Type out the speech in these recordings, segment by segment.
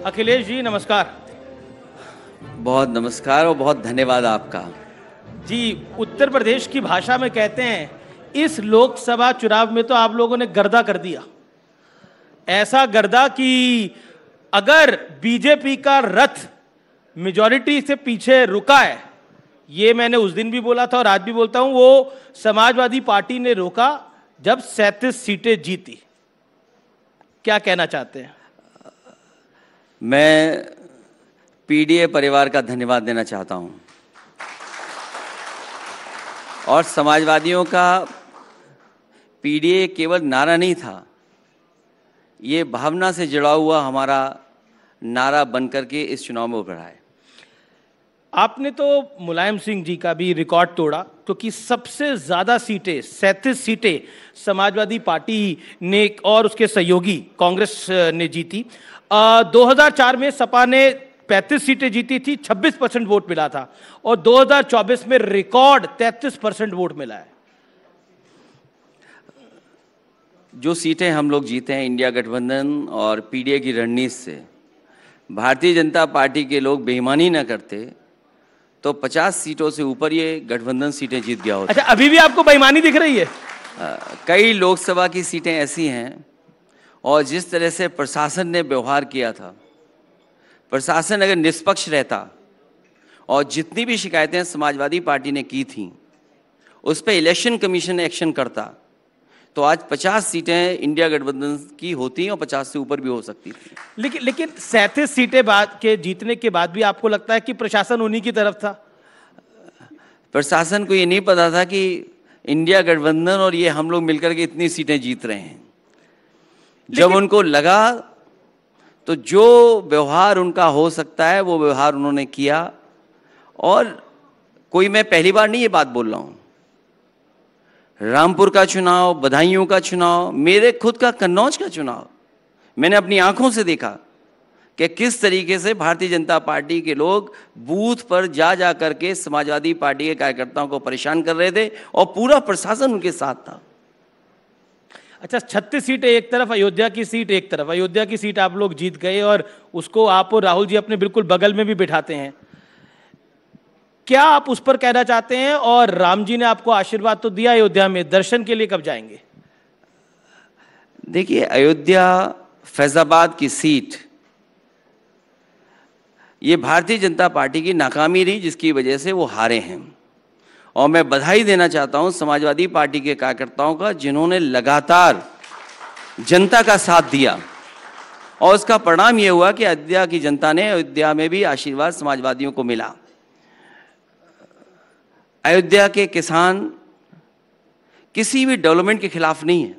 अखिलेश जी नमस्कार। बहुत नमस्कार और बहुत धन्यवाद आपका। जी, उत्तर प्रदेश की भाषा में कहते हैं इस लोकसभा चुनाव में तो आप लोगों ने गर्दा कर दिया। ऐसा गर्दा कि अगर बीजेपी का रथ मेजॉरिटी से पीछे रुका है, ये मैंने उस दिन भी बोला था और आज भी बोलता हूं, वो समाजवादी पार्टी ने रोका जब 37 सीटें जीती। क्या कहना चाहते हैं? मैं पीडीए परिवार का धन्यवाद देना चाहता हूं और समाजवादियों का पीडीए केवल नारा नहीं था, ये भावना से जुड़ा हुआ हमारा नारा बनकर के इस चुनाव में उभरा है। आपने तो मुलायम सिंह जी का भी रिकॉर्ड तोड़ा, क्योंकि सबसे ज्यादा सीटें 37 सीटें समाजवादी पार्टी ने और उसके सहयोगी कांग्रेस ने जीती। 2004 में सपा ने 35 सीटें जीती थी, 26% वोट मिला था, और 2024 में रिकॉर्ड 33% वोट मिला है। जो सीटें हम लोग जीते हैं इंडिया गठबंधन और पीडीए की रणनीति से, भारतीय जनता पार्टी के लोग बेईमानी न करते तो 50 सीटों से ऊपर ये गठबंधन सीटें जीत गया होता। अच्छा, अभी भी आपको बेईमानी दिख रही है? कई लोकसभा की सीटें ऐसी हैं और जिस तरह से प्रशासन ने व्यवहार किया था, प्रशासन अगर निष्पक्ष रहता और जितनी भी शिकायतें समाजवादी पार्टी ने की थीं उस पर इलेक्शन कमीशन एक्शन करता तो आज 50 सीटें इंडिया गठबंधन की होती और 50 से ऊपर भी हो सकती थी। लेकिन 37 सीटें बाद के जीतने के बाद भी आपको लगता है कि प्रशासन उन्हीं की तरफ था? प्रशासन को ये नहीं पता था कि इंडिया गठबंधन और ये हम लोग मिलकर के इतनी सीटें जीत रहे हैं। जब उनको लगा तो जो व्यवहार उनका हो सकता है वो व्यवहार उन्होंने किया। और कोई मैं पहली बार नहीं ये बात बोल रहा हूं, रामपुर का चुनाव, बदायूं का चुनाव, मेरे खुद का कन्नौज का चुनाव, मैंने अपनी आंखों से देखा कि किस तरीके से भारतीय जनता पार्टी के लोग बूथ पर जा करके समाजवादी पार्टी के कार्यकर्ताओं को परेशान कर रहे थे और पूरा प्रशासन उनके साथ था। अच्छा, 36 सीटें एक तरफ, अयोध्या की सीट एक तरफ। अयोध्या की सीट आप लोग जीत गए और उसको आप और राहुल जी अपने बिल्कुल बगल में भी बिठाते हैं। क्या आप उस पर कहना चाहते हैं? और राम जी ने आपको आशीर्वाद तो दिया अयोध्या में, दर्शन के लिए कब जाएंगे? देखिए, अयोध्या फैजाबाद की सीट ये भारतीय जनता पार्टी की नाकामी रही जिसकी वजह से वो हारे हैं। और मैं बधाई देना चाहता हूं समाजवादी पार्टी के कार्यकर्ताओं का, जिन्होंने लगातार जनता का साथ दिया और उसका परिणाम ये हुआ कि अयोध्या की जनता ने, अयोध्या में भी आशीर्वाद समाजवादियों को मिला। अयोध्या के किसान किसी भी डेवलपमेंट के खिलाफ नहीं है,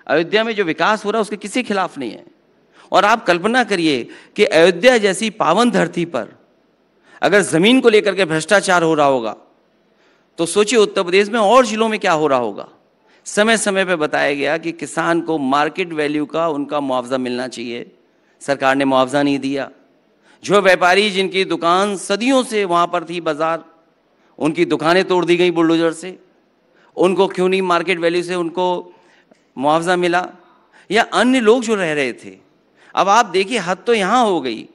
अयोध्या में जो विकास हो रहा है उसके किसी खिलाफ नहीं है। और आप कल्पना करिए कि अयोध्या जैसी पावन धरती पर अगर जमीन को लेकर के भ्रष्टाचार हो रहा होगा तो सोचिए उत्तर प्रदेश में और जिलों में क्या हो रहा होगा। समय समय पर बताया गया कि किसान को मार्केट वैल्यू का उनका मुआवजा मिलना चाहिए, सरकार ने मुआवजा नहीं दिया। जो व्यापारी जिनकी दुकान सदियों से वहां पर थी, बाजार, उनकी दुकानें तोड़ दी गई बुलडोजर से, उनको क्यों नहीं मार्केट वैल्यू से उनको मुआवजा मिला? या अन्य लोग जो रह रहे थे। अब आप देखिए, हद तो यहां हो गई,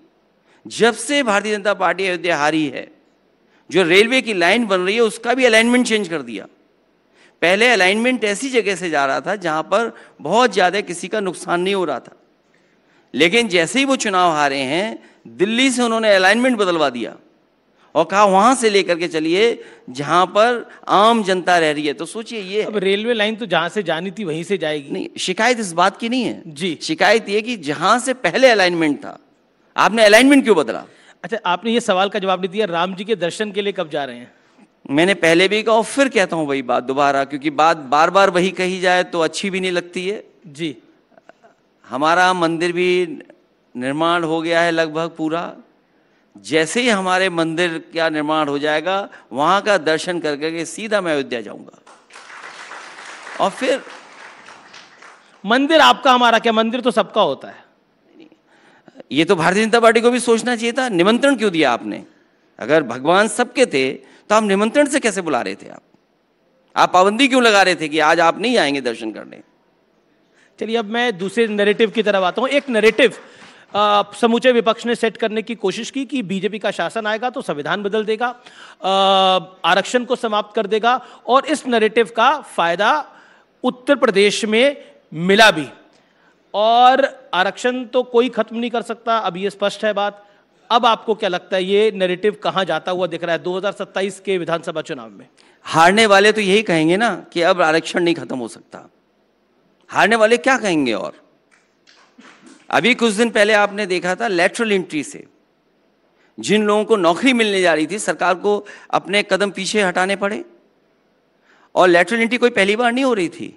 जब से भारतीय जनता पार्टी अयोध्या हारी है, जो रेलवे की लाइन बन रही है उसका भी अलाइनमेंट चेंज कर दिया। पहले अलाइनमेंट ऐसी जगह से जा रहा था जहां पर बहुत ज्यादा किसी का नुकसान नहीं हो रहा था, लेकिन जैसे ही वो चुनाव हारे हैं दिल्ली से उन्होंने अलाइनमेंट बदलवा दिया और कहा वहां से लेकर के चलिए जहां पर आम जनता रह रही है। तो सोचिए, ये अब रेलवे लाइन तो जहां से जानी थी वहीं से जाएगी। नहीं, शिकायत इस बात की नहीं है जी, शिकायत ये कि जहां से पहले अलाइनमेंट था आपने अलाइनमेंट क्यों बदला? अच्छा, आपने ये सवाल का जवाब नहीं दिया, राम जी के दर्शन के लिए कब जा रहे हैं? मैंने पहले भी कहा और फिर कहता हूं वही बात दोबारा, क्योंकि बात बार बार वही कही जाए तो अच्छी भी नहीं लगती है। जी, हमारा मंदिर भी निर्माण हो गया है लगभग पूरा। जैसे ही हमारे मंदिर का निर्माण हो जाएगा वहां का दर्शन करके सीधा मैं अयोध्या जाऊंगा। और फिर मंदिर आपका हमारा क्या, मंदिर तो सबका होता है। ये तो भारतीय जनता पार्टी को भी सोचना चाहिए था। निमंत्रण क्यों दिया आपने? अगर भगवान सबके थे तो आप निमंत्रण से कैसे बुला रहे थे? आप पाबंदी क्यों लगा रहे थे कि आज आप नहीं आएंगे दर्शन करने? चलिए, अब मैं दूसरे नैरेटिव की तरफ आता हूं। एक नैरेटिव समूचे विपक्ष ने सेट करने की कोशिश की कि बीजेपी का शासन आएगा तो संविधान बदल देगा, आरक्षण को समाप्त कर देगा, और इस नैरेटिव का फायदा उत्तर प्रदेश में मिला भी। और आरक्षण तो कोई खत्म नहीं कर सकता, अब ये स्पष्ट है बात। अब आपको क्या लगता है ये नैरेटिव कहां जाता हुआ दिख रहा है 2027 के विधानसभा चुनाव में? हारने वाले तो यही कहेंगे ना कि अब आरक्षण नहीं खत्म हो सकता। हारने वाले क्या कहेंगे? और अभी कुछ दिन पहले आपने देखा था लैटरल एंट्री से जिन लोगों को नौकरी मिलने जा रही थी, सरकार को अपने कदम पीछे हटाने पड़े। और लैटरल एंट्री कोई पहली बार नहीं हो रही थी,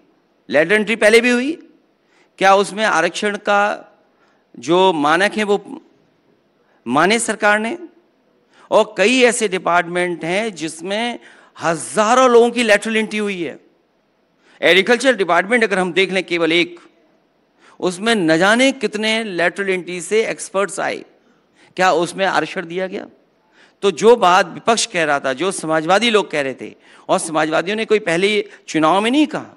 लैटरल एंट्री पहले भी हुई। क्या उसमें आरक्षण का जो मानक है वो माने सरकार ने? और कई ऐसे डिपार्टमेंट हैं जिसमें हजारों लोगों की लैटरल एंट्री हुई है। एग्रीकल्चर डिपार्टमेंट अगर हम देख लें केवल एक, उसमें न जाने कितने लैटरल एंट्री से एक्सपर्ट्स आए। क्या उसमें आरक्षण दिया गया? तो जो बात विपक्ष कह रहा था, जो समाजवादी लोग कह रहे थे, और समाजवादियों ने कोई पहले चुनाव में नहीं कहा,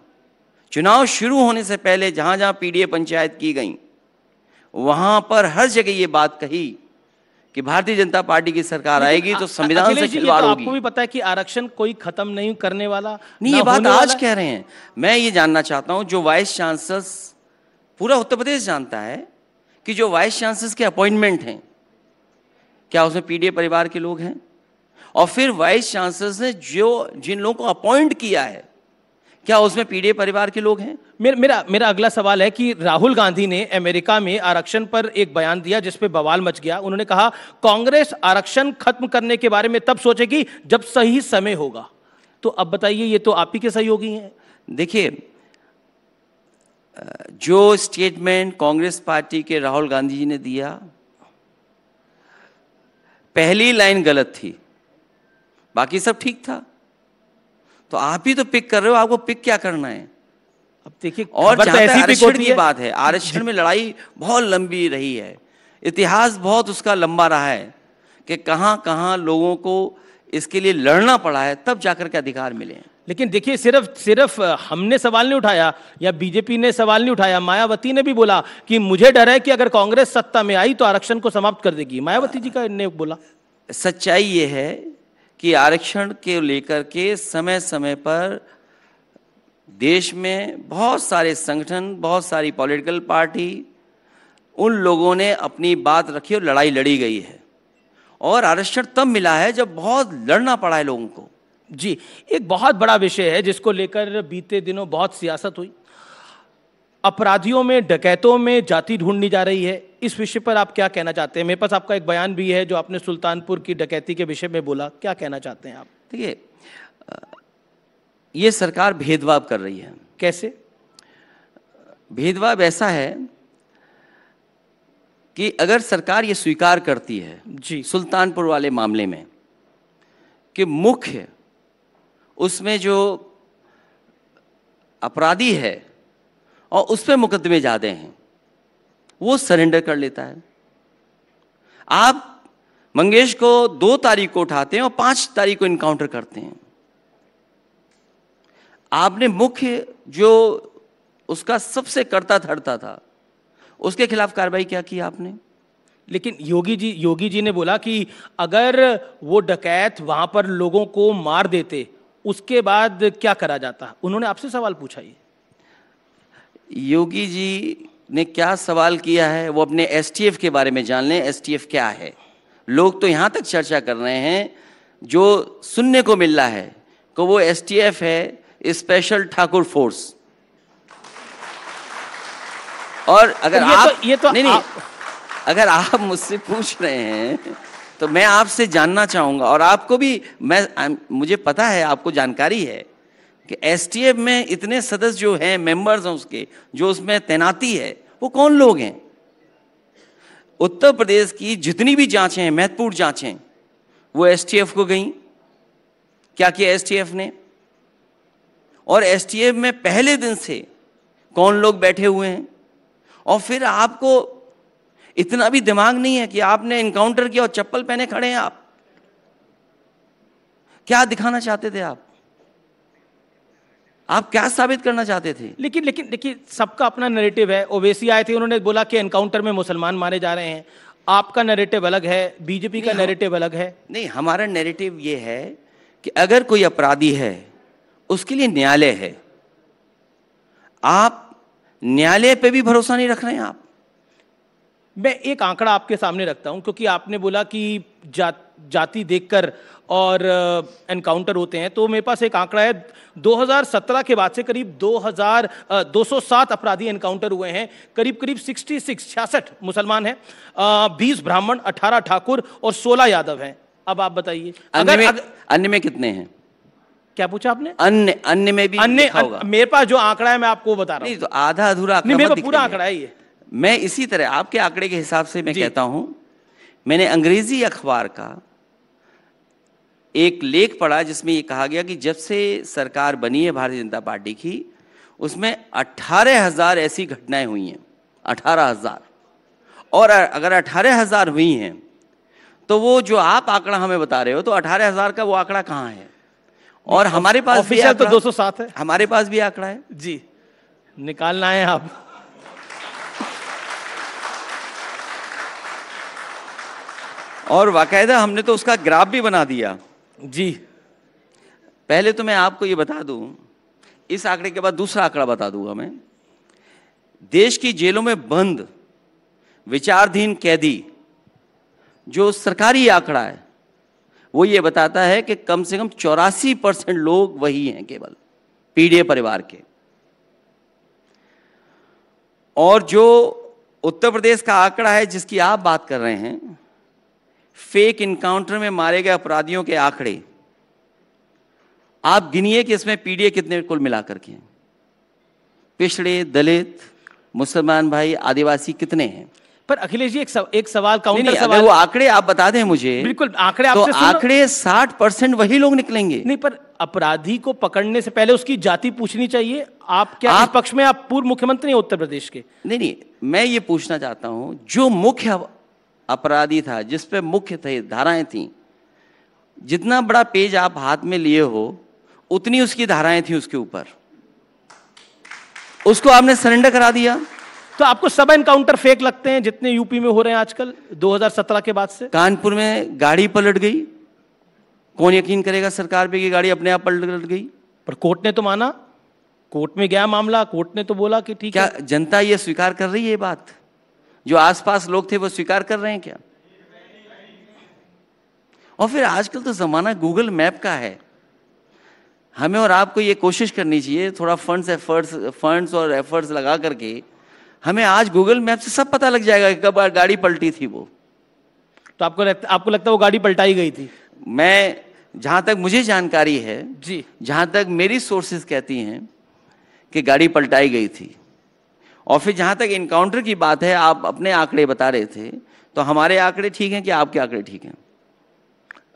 चुनाव शुरू होने से पहले जहां जहां पीडीए पंचायत की गई वहां पर हर जगह ये बात कही कि भारतीय जनता पार्टी की सरकार आएगी तो संविधान से खिलवाड़ होगी। आपको भी पता है कि आरक्षण कोई खत्म नहीं करने वाला नहीं, ये बात आज कह रहे हैं। मैं ये जानना चाहता हूं, जो वाइस चांसलर पूरा उत्तर प्रदेश जानता है कि जो वाइस चांसलर के अपॉइंटमेंट हैं, क्या उसमें पीडीए परिवार के लोग हैं? और फिर वाइस चांसलर ने जो जिन लोगों को अपॉइंट किया है, क्या उसमें पीडीए परिवार के लोग हैं? मेरा अगला सवाल है कि राहुल गांधी ने अमेरिका में आरक्षण पर एक बयान दिया जिस पे बवाल मच गया। उन्होंने कहा कांग्रेस आरक्षण खत्म करने के बारे में तब सोचेगी जब सही समय होगा। तो अब बताइए, ये तो आप ही के सहयोगी हैं। देखिए, जो स्टेटमेंट कांग्रेस पार्टी के राहुल गांधी जी ने दिया, पहली लाइन गलत थी, बाकी सब ठीक था। तो आप ही तो पिक कर रहे हो, आपको पिक क्या करना है? अब देखिए, और जहां तक आरक्षण की बात है, आरक्षण में लड़ाई बहुत लंबी रही है, इतिहास बहुत उसका लंबा रहा है कि कहां कहां लोगों को इसके लिए लड़ना पड़ा है, तब जाकर के अधिकार मिले हैं। लेकिन देखिए, सिर्फ हमने सवाल नहीं उठाया या बीजेपी ने सवाल नहीं उठाया, मायावती ने भी बोला कि मुझे डर है कि अगर कांग्रेस सत्ता में आई तो आरक्षण को समाप्त कर देगी। मायावती जी का ने बोला। सच्चाई ये है कि आरक्षण के लेकर के समय समय पर देश में बहुत सारे संगठन, बहुत सारी पॉलिटिकल पार्टी, उन लोगों ने अपनी बात रखी और लड़ाई लड़ी गई है। और आरक्षण तब मिला है जब बहुत लड़ना पड़ा है लोगों को। जी, एक बहुत बड़ा विषय है जिसको लेकर बीते दिनों बहुत सियासत हुई। अपराधियों में, डकैतों में जाति ढूंढनी जा रही है। इस विषय पर आप क्या कहना चाहते हैं? मेरे पास आपका एक बयान भी है जो आपने सुल्तानपुर की डकैती के विषय में बोला, क्या कहना चाहते हैं आप? देखिए, ये सरकार भेदभाव कर रही है। कैसे भेदभाव? ऐसा है कि अगर सरकार ये स्वीकार करती है जी सुल्तानपुर वाले मामले में कि मुख्य उसमें जो अपराधी है और उस पर मुकदमे ज्यादा हैं, वो सरेंडर कर लेता है। आप मंगेश को 2 तारीख को उठाते हैं और 5 तारीख को इनकाउंटर करते हैं। आपने मुख्य जो उसका सबसे करता धरता था, उसके खिलाफ कार्रवाई क्या की आपने? लेकिन योगी जी ने बोला कि अगर वो डकैत वहां पर लोगों को मार देते, उसके बाद क्या करा जाता? उन्होंने आपसे सवाल पूछा। ये योगी जी ने क्या सवाल किया है, वो अपने एसटीएफ के बारे में जान लें। एसटीएफ क्या है? लोग तो यहां तक चर्चा कर रहे हैं, जो सुनने को मिल रहा है कि वो एसटीएफ है, स्पेशल ठाकुर फोर्स। और अगर अगर आप मुझसे पूछ रहे हैं तो मैं आपसे जानना चाहूंगा, और आपको भी मुझे पता है, आपको जानकारी है कि एसटीएफ में इतने सदस्य जो हैं, मेंबर्स हैं उसके, जो उसमें तैनाती है, वो कौन लोग हैं? उत्तर प्रदेश की जितनी भी जांचें हैं, महत्वपूर्ण जांचें, वो एसटीएफ को गई। क्या किया एसटीएफ ने? और एसटीएफ में पहले दिन से कौन लोग बैठे हुए हैं? और फिर आपको इतना भी दिमाग नहीं है कि आपने इनकाउंटर किया और चप्पल पहने खड़े हैं आप? क्या दिखाना चाहते थे आप? आप क्या साबित करना चाहते थे? लेकिन लेकिन देखिए, सबका अपना नैरेटिव है। ओवैसी आए थे, उन्होंने बोला कि एनकाउंटर में मुसलमान मारे जा रहे हैं। आपका नैरेटिव अलग है, बीजेपी का नैरेटिव अलग है। नहीं, हमारा नैरेटिव ये है कि अगर कोई अपराधी है उसके लिए न्यायालय है। आप न्यायालय पे भी भरोसा नहीं रख रहे हैं। आप मैं एक आंकड़ा आपके सामने रखता हूं, क्योंकि आपने बोला कि जाति देखकर और एनकाउंटर होते हैं, तो मेरे पास एक आंकड़ा है। 2017 के बाद से करीब 207 अपराधी एनकाउंटर हुए हैं। करीब करीब 66 मुसलमान हैं, 20 ब्राह्मण, 18 ठाकुर और 16 यादव हैं। अब आप बताइए, अन्य में कितने हैं? क्या पूछा आपने? अन्य में भी लिखा होगा। मेरे पास जो आंकड़ा है मैं आपको बता रहा हूं। नहीं, तो आधा अधूरा आंकड़ा नहीं, मेरे मत पास पूरा दिखाइए। आंकड़ा है ये। मैं इसी तरह आपके आंकड़े के हिसाब से मैं कहता हूं, मैंने अंग्रेजी अखबार का एक लेख पढ़ा जिसमें ये कहा गया कि जब से सरकार बनी है भारतीय जनता पार्टी की, उसमें 18,000 ऐसी घटनाएं हुई हैं। 18,000। और अगर 18,000 हुई हैं तो वो जो आप आंकड़ा हमें बता रहे हो, तो 18,000 का वो आंकड़ा कहाँ है? और हमारे पास भी ऑफिशियल तो 207 है। हमारे पास भी आंकड़ा है जी, निकालना है आप। और वाकायदा हमने तो उसका ग्राफ भी बना दिया। जी, पहले तो मैं आपको ये बता दूं, इस आंकड़े के बाद दूसरा आंकड़ा बता दूंगा मैं। देश की जेलों में बंद विचाराधीन कैदी, जो सरकारी आंकड़ा है, वो ये बताता है कि कम से कम 84% लोग वही हैं, केवल पीड़ित परिवार के। और जो उत्तर प्रदेश का आंकड़ा है जिसकी आप बात कर रहे हैं, फेक इनकाउंटर में मारे गए अपराधियों के आंकड़े, आप गिनिए कि इसमें पीड़ित कितने कुल मिलाकर के हैं। पिछड़े, दलित, मुसलमान भाई, आदिवासी कितने हैं? पर अखिलेश जी, एक सवाल, काउंटर नहीं, सवाल। अगर वो आंकड़े आप बता दें मुझे, बिल्कुल, आंकड़े तो आपसे आंकड़े 60% वही लोग निकलेंगे। नहीं, पर अपराधी को पकड़ने से पहले उसकी जाति पूछनी चाहिए। आप क्या इस पक्ष में? आप पूर्व मुख्यमंत्री हैं उत्तर प्रदेश के। नहीं, मैं ये पूछना चाहता हूं, जो मुख्य अपराधी था, जिस पे मुख्य थे, धाराएं थी, जितना बड़ा पेज आप हाथ में लिए हो उतनी उसकी धाराएं थी उसके ऊपर, उसको आपने सरेंडर करा दिया। तो आपको सब एनकाउंटर फेक लगते हैं जितने यूपी में हो रहे हैं आजकल 2017 के बाद से? कानपुर में गाड़ी पलट गई, कौन यकीन करेगा सरकार पे कि गाड़ी अपने आप पलट गई? पर कोर्ट ने तो माना, कोर्ट में गया मामला, कोर्ट ने तो बोला कि ठीक है। क्या जनता ये स्वीकार कर रही है? ये बात जो आसपास लोग थे वो स्वीकार कर रहे हैं क्या? और फिर आजकल तो जमाना गूगल मैप का है। हमें और आपको ये कोशिश करनी चाहिए, थोड़ा फंड्स और एफर्ट्स लगा करके हमें आज गूगल मैप से सब पता लग जाएगा कि कब गाड़ी पलटी थी वो। तो आपको लगता है वो गाड़ी पलटाई गई थी? मैं, जहां तक मुझे जानकारी है जी, जहां तक मेरी सोर्सेज कहती हैं कि गाड़ी पलटाई गई थी। और फिर जहां तक इनकाउंटर की बात है, आप अपने आंकड़े बता रहे थे, तो हमारे आंकड़े ठीक हैं कि आपके आंकड़े ठीक हैं?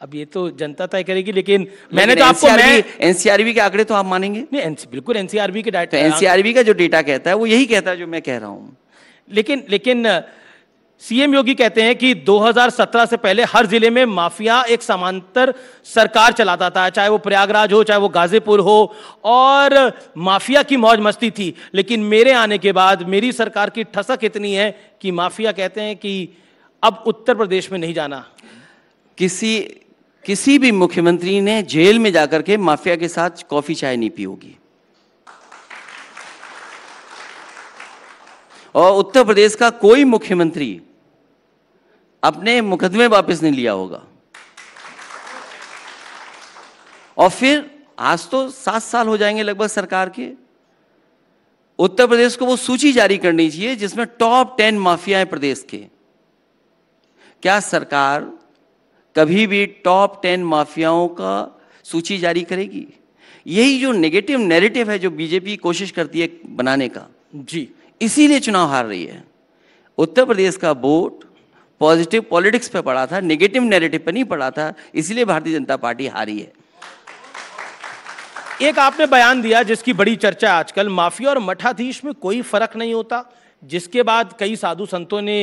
अब ये तो जनता तय करेगी, लेकिन मैंने तो आपको एनसीआरबी के आंकड़े तो आप मानेंगे? नहीं, बिल्कुल एनसीआरबी के डाटा, तो एनसीआरबी का जो डेटा कहता है वो यही कहता है जो मैं कह रहा हूं। लेकिन सीएम योगी कहते हैं कि 2017 से पहले हर जिले में माफिया एक समांतर सरकार चलाता था, चाहे वो प्रयागराज हो, चाहे वो गाजीपुर हो, और माफिया की मौज मस्ती थी। लेकिन मेरे आने के बाद मेरी सरकार की ठसक इतनी है कि माफिया कहते हैं कि अब उत्तर प्रदेश में नहीं जाना। किसी भी मुख्यमंत्री ने जेल में जाकर के माफिया के साथ कॉफी चाय नहीं पी होगी। और उत्तर प्रदेश का कोई मुख्यमंत्री अपने मुकदमे वापस नहीं लिया होगा। और फिर आज तो 7 साल हो जाएंगे लगभग सरकार के। उत्तर प्रदेश को वो सूची जारी करनी चाहिए जिसमें टॉप 10 माफिया प्रदेश के। क्या सरकार कभी भी टॉप 10 माफियाओं का सूची जारी करेगी? यही जो नेगेटिव नैरेटिव है जो बीजेपी कोशिश करती है बनाने का, जी, इसीलिए चुनाव हार रही है। उत्तर प्रदेश का वोट पॉजिटिव पॉलिटिक्स पे पड़ा था, नेगेटिव नैरेटिव पे नहीं पड़ा था, इसलिए भारतीय जनता पार्टी हारी है। एक आपने बयान दिया जिसकी बड़ी चर्चा है आजकल, माफिया और मठाधीश में कोई फर्क नहीं होता, जिसके बाद कई साधु संतों ने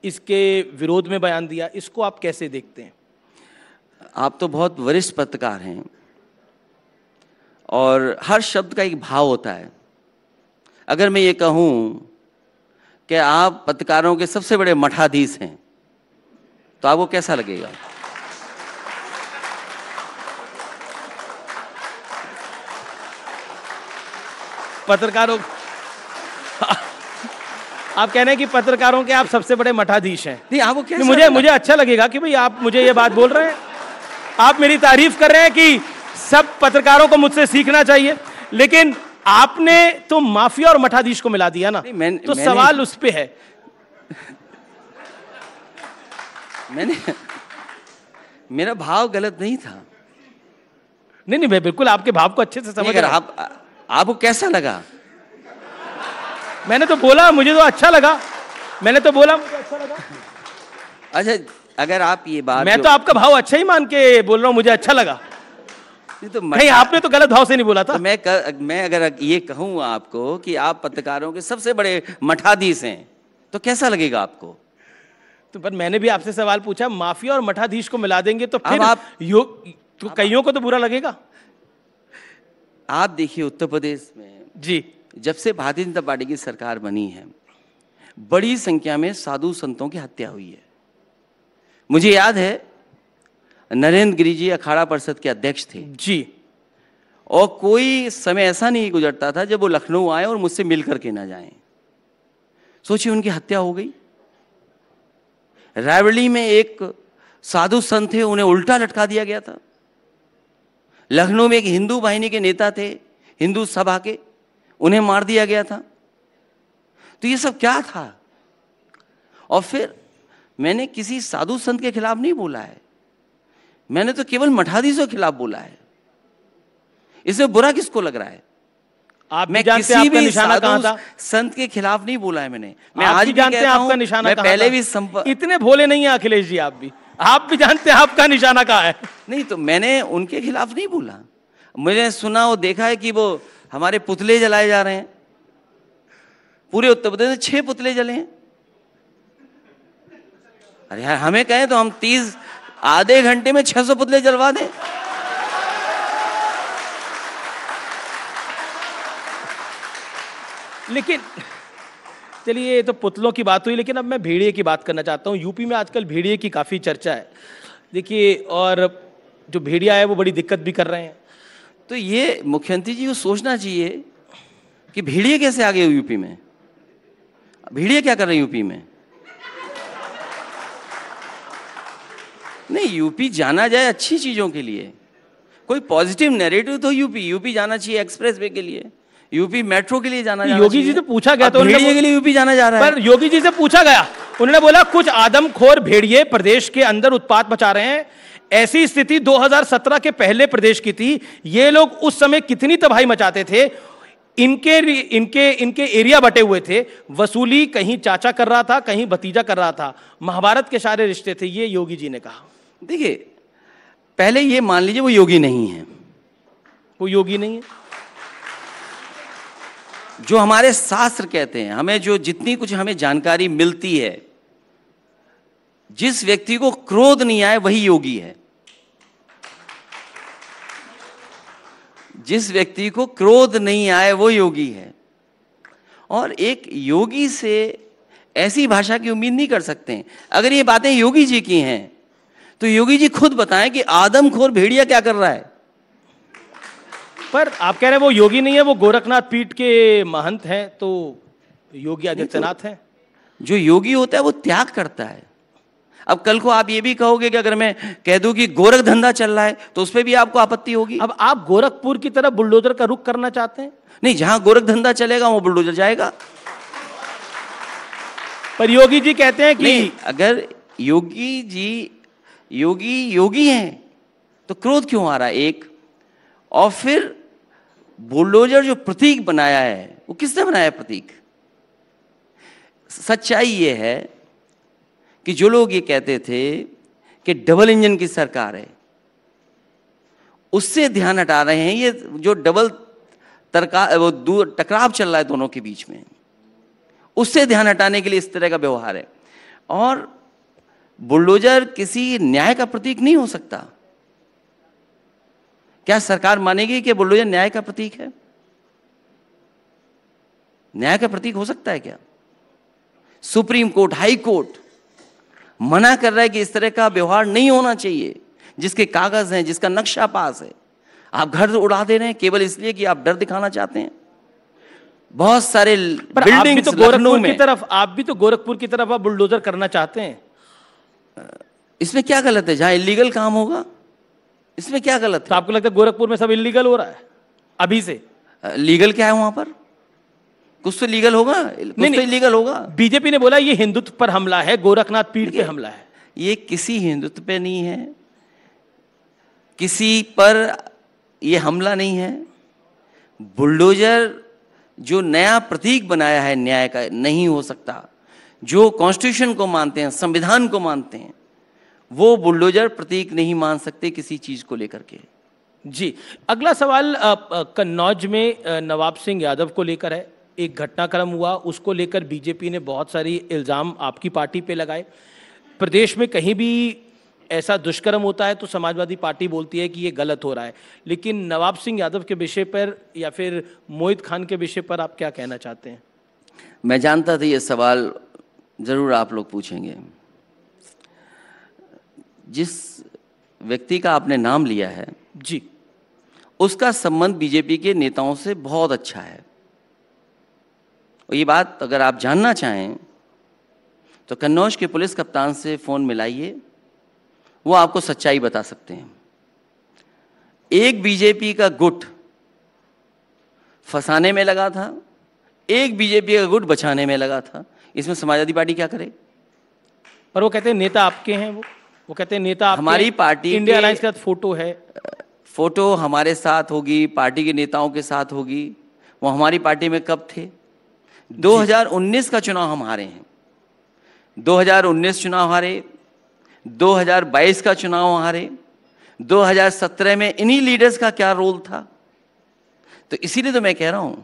इसके विरोध में बयान दिया। इसको आप कैसे देखते हैं? आप तो बहुत वरिष्ठ पत्रकार हैं और हर शब्द का एक भाव होता है। अगर मैं ये कहूं कि आप पत्रकारों के सबसे बड़े मठाधीश हैं, तो आपको कैसा लगेगा? पत्रकारों आप कह रहे हैं कि पत्रकारों के आप सबसे बड़े मठाधीश हैं। नहीं, आपको कैसा मुझे अच्छा लगेगा कि भाई आप मुझे ये बात बोल रहे हैं, आप मेरी तारीफ कर रहे हैं कि सब पत्रकारों को मुझसे सीखना चाहिए, लेकिन आपने तो माफिया और मठाधीश को मिला दिया ना। तो सवाल उस पे है। मेरा भाव गलत नहीं था। नहीं, मैं बिल्कुल आपके भाव को अच्छे से समझ रहा हूं। आपको कैसा लगा? मैंने तो बोला मुझे तो अच्छा लगा। मैंने तो बोला मुझे अच्छा लगा। अच्छा, अगर आप ये बात, मैं तो आपका भाव अच्छा ही मान के बोल रहा हूं, मुझे अच्छा लगा। तो नहीं, आपने तो गलत भाव से नहीं बोला था। तो मैं अगर ये कहूँ आपको कि आप पत्रकारों के सबसे बड़े मठाधीश हैं, तो कैसा लगेगा आपको? तो पर मैंने भी आपसे सवाल पूछा, माफिया और मठाधीश को मिला देंगे तो फिर आप तो कईयों को तो बुरा लगेगा। आप देखिए, उत्तर प्रदेश में जी, जब से भारतीय जनता पार्टी की सरकार बनी है, बड़ी संख्या में साधु संतों की हत्या हुई है। मुझे याद है, नरेंद्र गिरि जी अखाड़ा परिषद के अध्यक्ष थे जी, और कोई समय ऐसा नहीं गुजरता था जब वो लखनऊ आए और मुझसे मिल करके ना जाएं। सोचिए, उनकी हत्या हो गई। रायबरेली में एक साधु संत थे, उन्हें उल्टा लटका दिया गया था। लखनऊ में एक हिंदू वाहिनी के नेता थे, हिंदू सभा के, उन्हें मार दिया गया था। तो ये सब क्या था? और फिर मैंने किसी साधु संत के खिलाफ नहीं बोला है, मैंने तो केवल मठाधीशों के खिलाफ बोला है। इसमें बुरा किसको लग रहा है? मैं किसी भी साधु संत के खिलाफ नहीं बोला है। मैं आज भी जानते हैं आपका निशाना। मैं पहले भी इतने भोले नहीं है अखिलेश जी, आप भी जानते हैं आपका निशाना कहाँ है। नहीं, तो मैंने उनके खिलाफ नहीं बोला। मैंने सुना और देखा है कि वो हमारे पुतले जलाए जा रहे हैं। पूरे उत्तर प्रदेश में 6 पुतले जले हैं। अरे यार, हमें कहें तो हम 30 आधे घंटे में 600 पुतले जलवा दें। लेकिन चलिए, ये तो पुतलों की बात हुई, लेकिन अब मैं भेड़िए की बात करना चाहता हूँ। यूपी में आजकल भेड़िए की काफ़ी चर्चा है, देखिए, और जो भेड़िया है वो बड़ी दिक्कत भी कर रहे हैं। तो ये मुख्यमंत्री जी को सोचना चाहिए कि भेड़िए कैसे आ गए यूपी में। भेड़िए क्या कर रहे हैं यूपी में? नहीं, यूपी जाना जाए अच्छी चीज़ों के लिए, कोई पॉजिटिव नैरेटिव तो यूपी जाना चाहिए। एक्सप्रेस वे के लिए, यूपी मेट्रो के लिए जाना योगी जी से पूछा गया, तो भेड़िए के लिए यूपी जाना जा रहा है। पर योगी जी से पूछा गया, उन्होंने बोला कुछ आदमखोर भेड़िए प्रदेश के अंदर उत्पात मचा रहे हैं। ऐसी स्थिति 2017 के पहले प्रदेश की थी। ये लोग उस समय कितनी तबाही मचाते थे। इनके एरिया बटे हुए थे। वसूली कहीं चाचा कर रहा था, कहीं भतीजा कर रहा था। महाभारत के सारे रिश्ते थे, ये योगी जी ने कहा। देखिए, पहले ये मान लीजिए वो योगी नहीं है। वो योगी नहीं है। जो हमारे शास्त्र कहते हैं, हमें जो जितनी कुछ हमें जानकारी मिलती है, जिस व्यक्ति को क्रोध नहीं आए वही योगी है। जिस व्यक्ति को क्रोध नहीं आए वो योगी है। और एक योगी से ऐसी भाषा की उम्मीद नहीं कर सकते हैं। अगर ये बातें योगी जी की हैं, तो योगी जी खुद बताएं कि आदमखोर भेड़िया क्या कर रहा है। पर आप कह रहे हैं वो योगी नहीं है, वो गोरखनाथ पीठ के महंत हैं, तो योगी आदित्यनाथ हैं। जो योगी होता है वो त्याग करता है। अब कल को आप ये भी कहोगे कि अगर मैं कह दूं कि गोरख धंधा चल रहा है, तो उस पर भी आपको आपत्ति होगी। अब आप गोरखपुर की तरफ बुलडोजर का रुख करना चाहते हैं? नहीं, जहां गोरख धंधा चलेगा वो बुलडोजर जाएगा। पर योगी जी कहते हैं कि अगर योगी जी योगी हैं, तो क्रोध क्यों आ रहा है? एक, और फिर बुलडोजर जो प्रतीक बनाया है, वो किसने बनाया प्रतीक? सच्चाई ये है कि जो लोग ये कहते थे कि डबल इंजन की सरकार है, उससे ध्यान हटा रहे हैं। ये जो डबल टकराव चल रहा है दोनों के बीच में, उससे ध्यान हटाने के लिए इस तरह का व्यवहार है। और बुलडोजर किसी न्याय का प्रतीक नहीं हो सकता। क्या सरकार मानेगी कि बुलडोजर न्याय का प्रतीक है? न्याय का प्रतीक हो सकता है क्या? सुप्रीम कोर्ट, हाई कोर्ट मना कर रहा है कि इस तरह का व्यवहार नहीं होना चाहिए। जिसके कागज हैं, जिसका नक्शा पास है, आप घर उड़ा दे रहे हैं केवल इसलिए कि आप डर दिखाना चाहते हैं। बहुत सारे बिल्डिंग्स लखनऊ में, आप भी तो गोरखपुर की तरफ आप बुलडोजर करना चाहते हैं। इसमें क्या गलत है? जहां इलीगल काम होगा इसमें क्या गलत है? तो आपको लगता है गोरखपुर में सब इलीगल हो रहा है अभी से? लीगल क्या है वहां पर? कुछ तो लीगल होगा, कुछ तो इलीगल होगा। बीजेपी ने बोला ये हिंदुत्व पर हमला है, गोरखनाथ पीठ पे हमला है। ये किसी हिंदुत्व पे नहीं है, किसी पर ये हमला नहीं है। बुलडोजर जो नया प्रतीक बनाया है न्याय का, नहीं हो सकता। जो कॉन्स्टिट्यूशन को मानते हैं, संविधान को मानते हैं, वो बुलडोजर प्रतीक नहीं मान सकते किसी चीज को लेकर के। जी, अगला सवाल कन्नौज में नवाब सिंह यादव को लेकर है। एक घटनाक्रम हुआ, उसको लेकर बीजेपी ने बहुत सारी इल्जाम आपकी पार्टी पे लगाए। प्रदेश में कहीं भी ऐसा दुष्कर्म होता है तो समाजवादी पार्टी बोलती है कि ये गलत हो रहा है, लेकिन नवाब सिंह यादव के विषय पर या फिर मोहित खान के विषय पर आप क्या कहना चाहते हैं? मैं जानता था ये सवाल जरूर आप लोग पूछेंगे। जिस व्यक्ति का आपने नाम लिया है जी, उसका संबंध बीजेपी के नेताओं से बहुत अच्छा है। और ये बात अगर आप जानना चाहें तो कन्नौज के पुलिस कप्तान से फोन मिलाइए, वो आपको सच्चाई बता सकते हैं। एक बीजेपी का गुट फंसाने में लगा था, एक बीजेपी का गुट बचाने में लगा था। इसमें समाजवादी पार्टी क्या करे? पर वो कहते हैं नेता आपके हैं, वो कहते हैं नेता आपके, हमारी पार्टी इंडिया अलायंस के साथ फोटो है। फोटो हमारे साथ होगी, पार्टी के नेताओं के साथ होगी। वो हमारी पार्टी में कब थे? 2019 का चुनाव हम हारे हैं, 2019 चुनाव हारे, 2022 का चुनाव हारे, 2017 में इन्हीं लीडर्स का क्या रोल था? तो इसीलिए तो मैं कह रहा हूं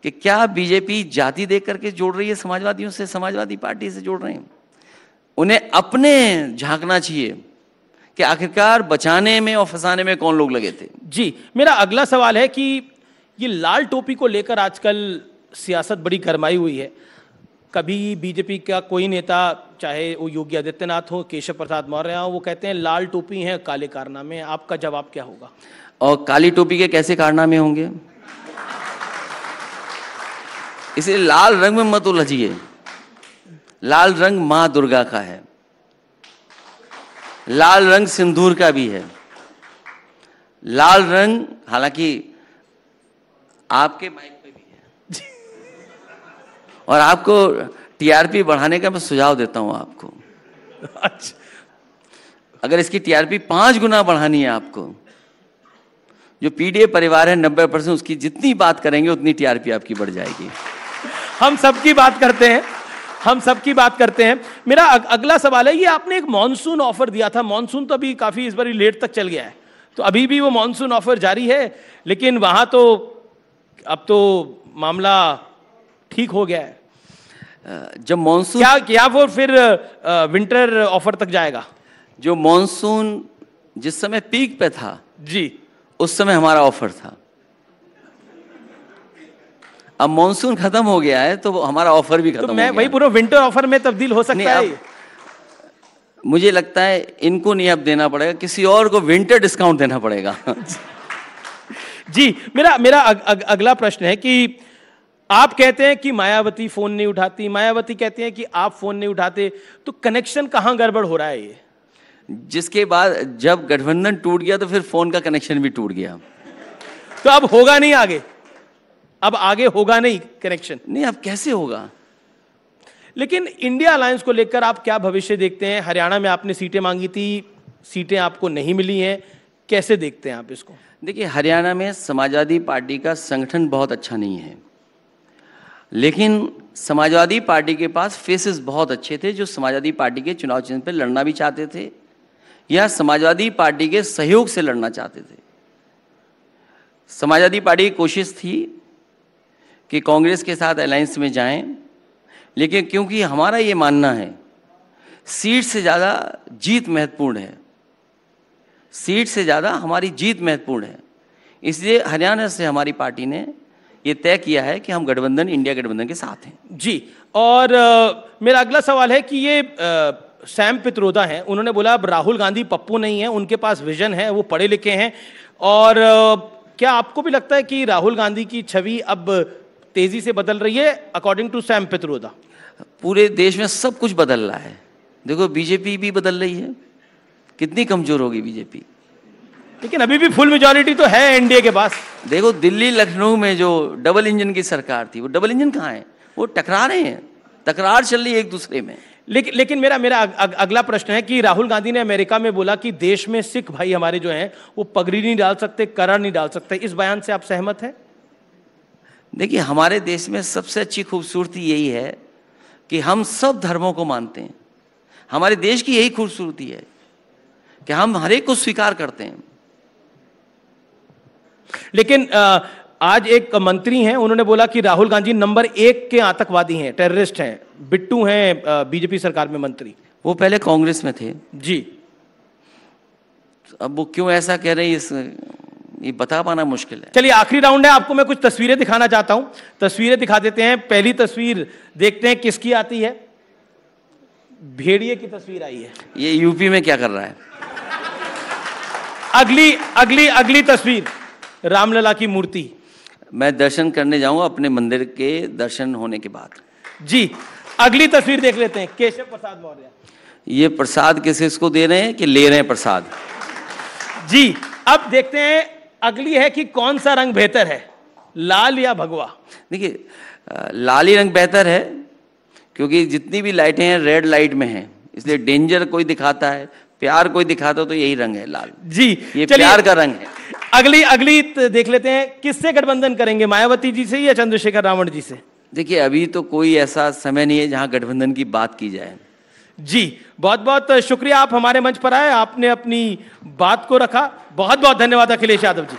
कि क्या बीजेपी जाति देख करके जोड़ रही है समाजवादियों से, समाजवादी पार्टी से जोड़ रहे हैं? उन्हें अपने झांकना चाहिए कि आखिरकार बचाने में और फंसाने में कौन लोग लगे थे। जी, मेरा अगला सवाल है कि ये लाल टोपी को लेकर आजकल सियासत बड़ी गरमाई हुई है। कभी बीजेपी का कोई नेता, चाहे वो योगी आदित्यनाथ हो, केशव प्रसाद मौर्य हो, वो कहते हैं लाल टोपी है काले कारनामे। आपका जवाब क्या होगा? और काली टोपी के कैसे कारनामे होंगे? इसलिए लाल रंग में मत उलझिए। लाल रंग मां दुर्गा का है, लाल रंग सिंदूर का भी है। लाल रंग हालांकि आपके माइक पे भी है और आपको टीआरपी बढ़ाने का मैं सुझाव देता हूं आपको। अच्छा, अगर इसकी टीआरपी 5 गुना बढ़ानी है आपको, जो पीडीए परिवार है 90%, उसकी जितनी बात करेंगे उतनी टीआरपी आपकी बढ़ जाएगी। हम सबकी बात करते हैं, हम सबकी बात करते हैं। मेरा अगला सवाल है, ये आपने एक मॉनसून ऑफर दिया था। मॉनसून तो अभी काफी इस बार लेट तक चल गया है, तो अभी भी वो मॉनसून ऑफर जारी है, लेकिन वहां तो अब तो मामला ठीक हो गया है। जब मॉनसून क्या वो फिर विंटर ऑफर तक जाएगा? जो मॉनसून जिस समय पीक पे था जी, उस समय हमारा ऑफर था। अब मॉनसून खत्म हो गया है तो हमारा ऑफर भी खत्म हो गया। मैं वही पूरा विंटर ऑफर में तब्दील हो सकता है। मुझे लगता है इनको नहीं अब देना पड़ेगा, किसी और को विंटर डिस्काउंट देना पड़ेगा। जी, मेरा अगला प्रश्न है कि आप कहते हैं कि मायावती फोन नहीं उठाती, मायावती कहती हैं कि आप फोन नहीं उठाते, तो कनेक्शन कहां गड़बड़ हो रहा है? ये जिसके बाद जब गठबंधन टूट गया तो फिर फोन का कनेक्शन भी टूट गया। तो अब होगा नहीं आगे, अब आगे होगा नहीं कनेक्शन? नहीं, अब कैसे होगा? लेकिन इंडिया अलायंस को लेकर आप क्या भविष्य देखते हैं? हरियाणा में आपने सीटें मांगी थी, सीटें आपको नहीं मिली हैं, कैसे देखते हैं आप इसको? देखिए, हरियाणा में समाजवादी पार्टी का संगठन बहुत अच्छा नहीं है, लेकिन समाजवादी पार्टी के पास फेसेस बहुत अच्छे थे जो समाजवादी पार्टी के चुनाव चिन्ह पर लड़ना भी चाहते थे या समाजवादी पार्टी के सहयोग से लड़ना चाहते थे। समाजवादी पार्टी की कोशिश थी कि कांग्रेस के साथ अलायंस में जाएं, लेकिन क्योंकि हमारा ये मानना है सीट से ज़्यादा जीत महत्वपूर्ण है, सीट से ज़्यादा हमारी जीत महत्वपूर्ण है। इसलिए हरियाणा से हमारी पार्टी ने ये तय किया है कि हम गठबंधन, इंडिया गठबंधन के साथ हैं। जी, और मेरा अगला सवाल है कि ये सैम पित्रोदा हैं, उन्होंने बोला अब राहुल गांधी पप्पू नहीं है, उनके पास विजन है, वो पढ़े लिखे हैं। और क्या आपको भी लगता है कि राहुल गांधी की छवि अब तेजी से बदल रही है अकॉर्डिंग टू सैम पित्रोदा? पूरे देश में सब कुछ बदल रहा है। देखो बीजेपी भी बदल रही है, कितनी कमजोर होगी बीजेपी, लेकिन अभी भी फुल मेजॉरिटी तो है एनडीए के पास। देखो दिल्ली लखनऊ में जो डबल इंजन की सरकार थी, वो डबल इंजन कहाँ है? वो टकरा रहे हैं, तकरार चल रही है एक दूसरे में। लेकिन मेरा अगला प्रश्न है कि राहुल गांधी ने अमेरिका में बोला कि देश में सिख भाई हमारे जो हैं वो पगड़ी नहीं डाल सकते, करा नहीं डाल सकते। इस बयान से आप सहमत हैं? देखिए, हमारे देश में सबसे अच्छी खूबसूरती यही है कि हम सब धर्मों को मानते हैं। हमारे देश की यही खूबसूरती है कि हम हर एक को स्वीकार करते हैं। लेकिन आज एक मंत्री हैं, उन्होंने बोला कि राहुल गांधी नंबर 1 के आतंकवादी हैं, टेररिस्ट हैं। बिट्टू हैं बीजेपी सरकार में मंत्री, वो पहले कांग्रेस में थे जी। अब वो क्यों ऐसा कह रहे हैं ये बता पाना मुश्किल है। चलिए आखिरी राउंड है, आपको मैं कुछ तस्वीरें दिखाना चाहता हूं, तस्वीरें दिखा देते हैं। पहली तस्वीर देखते हैं किसकी आती है। भेड़िए की तस्वीर आई है। ये यूपी में क्या कर रहा है? अगली तस्वीर रामलला की मूर्ति। मैं दर्शन करने जाऊंगा अपने मंदिर के दर्शन होने के बाद। जी, अगली तस्वीर देख लेते हैं। केशव प्रसाद मौर्य। ये प्रसाद किसको दे रहे हैं कि ले रहे हैं प्रसाद? जी, अब देखते हैं अगली है कि कौन सा रंग बेहतर है, लाल या भगवा? देखिए, लाल ही रंग बेहतर है, क्योंकि जितनी भी लाइटें हैं रेड लाइट में हैं, इसलिए डेंजर कोई दिखाता है, प्यार कोई दिखाता है, तो यही रंग है लाल। जी, ये प्यार का रंग है। अगली देख लेते हैं, किससे गठबंधन करेंगे, मायावती जी से या चंद्रशेखर रावण जी से? देखिए, अभी तो कोई ऐसा समय नहीं है जहां गठबंधन की बात की जाए। जी, बहुत बहुत शुक्रिया, आप हमारे मंच पर आए, आपने अपनी बात को रखा। बहुत बहुत धन्यवाद अखिलेश यादव जी।